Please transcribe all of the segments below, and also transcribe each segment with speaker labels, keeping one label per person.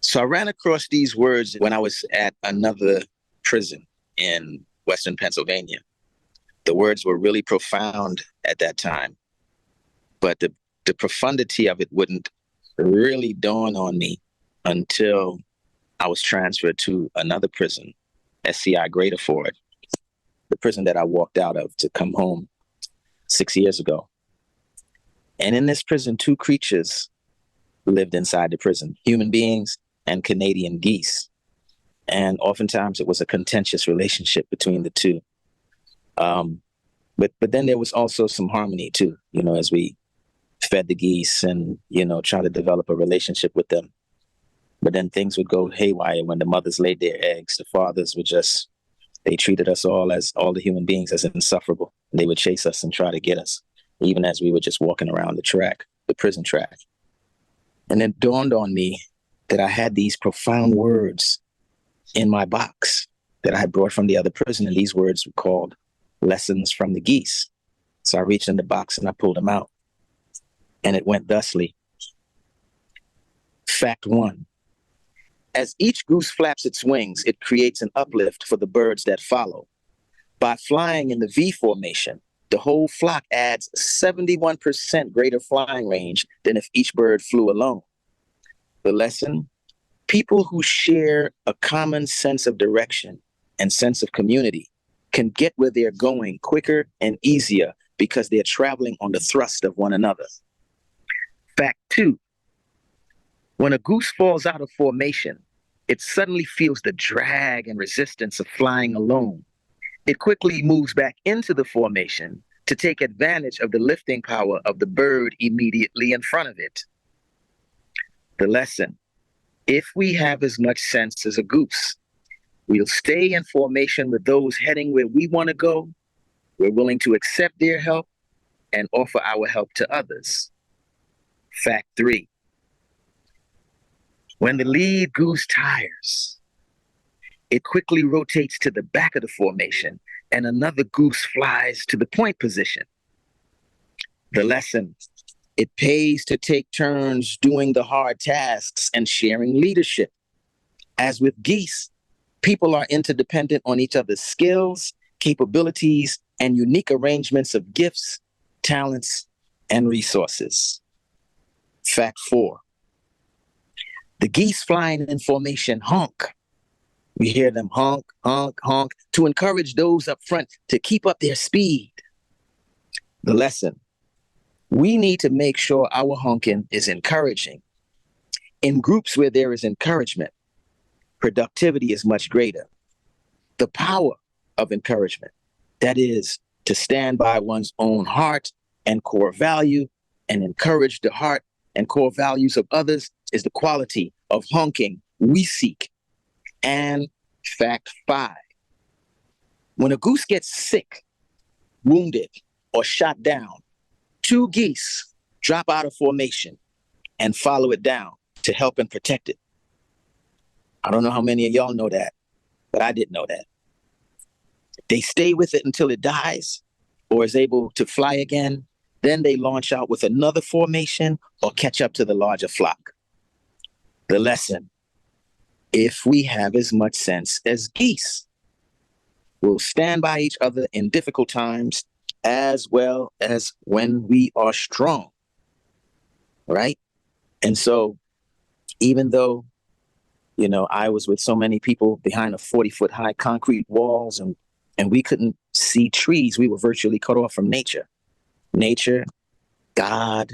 Speaker 1: So I ran across these words when I was at another prison in Western Pennsylvania. The words were really profound at that time, but the profundity of it wouldn't really dawn on me until I was transferred to another prison, SCI Greater Ford, the prison that I walked out of to come home 6 years ago. And in this prison, two creatures lived inside the prison, human beings and Canadian geese. And oftentimes it was a contentious relationship between the two. But then there was also some harmony too, as we fed the geese and, try to develop a relationship with them. But then things would go haywire when the mothers laid their eggs. The fathers would they treated us all the human beings as insufferable. They would chase us and try to get us, even as we were just walking around the prison track. And it dawned on me that I had these profound words in my box that I had brought from the other prison. And these words were called Lessons from the Geese. So I reached in the box and I pulled them out. And it went thusly. Fact 1. As each goose flaps its wings, it creates an uplift for the birds that follow. By flying in the V formation, the whole flock adds 71% greater flying range than if each bird flew alone. The lesson: people who share a common sense of direction and sense of community can get where they're going quicker and easier because they're traveling on the thrust of one another. Fact 2. When a goose falls out of formation, it suddenly feels the drag and resistance of flying alone. It quickly moves back into the formation to take advantage of the lifting power of the bird immediately in front of it. The lesson: if we have as much sense as a goose, we'll stay in formation with those heading where we want to go. We're willing to accept their help and offer our help to others. Fact 3. When the lead goose tires, it quickly rotates to the back of the formation and another goose flies to the point position. The lesson: it pays to take turns doing the hard tasks and sharing leadership. As with geese, people are interdependent on each other's skills, capabilities, and unique arrangements of gifts, talents, and resources. Fact 4. The geese flying in formation honk. We hear them honk, honk, honk to encourage those up front to keep up their speed. The lesson: we need to make sure our honking is encouraging. In groups where there is encouragement, productivity is much greater. The power of encouragement, that is, to stand by one's own heart and core value and encourage the heart and core values of others, is the quality of honking we seek. And fact 5. When a goose gets sick, wounded, or shot down, 2 geese drop out of formation and follow it down to help and protect it. I don't know how many of y'all know that, but I didn't know that. They stay with it until it dies or is able to fly again. Then they launch out with another formation or catch up to the larger flock. The lesson: if we have as much sense as geese, we'll stand by each other in difficult times as well as when we are strong, right? And so even though, I was with so many people behind a 40-foot high concrete walls and we couldn't see trees, we were virtually cut off from nature. Nature, God,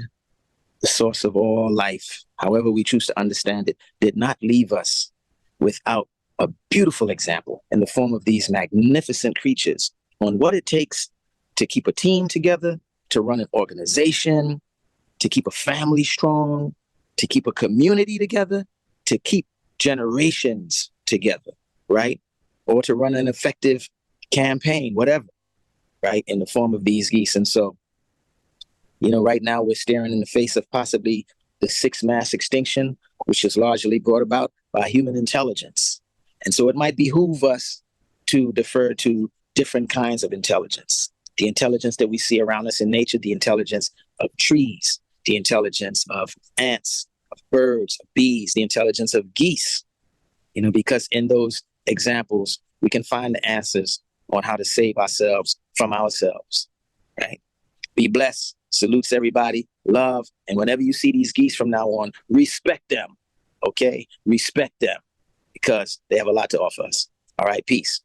Speaker 1: the source of all life, however we choose to understand it, did not leave us without a beautiful example in the form of these magnificent creatures on what it takes to keep a team together, to run an organization, to keep a family strong, to keep a community together, to keep generations together, right? Or to run an effective campaign, whatever, right? In the form of these geese. And so, right now we're staring in the face of possibly the 6th mass extinction, which is largely brought about by human intelligence. And so it might behoove us to defer to different kinds of intelligence. The intelligence that we see around us in nature, the intelligence of trees, the intelligence of ants, of birds, of bees, the intelligence of geese, because in those examples, we can find the answers on how to save ourselves from ourselves, right? Be blessed. Salutes everybody. Love. And whenever you see these geese from now on, respect them. Okay? Respect them because they have a lot to offer us. All right. Peace.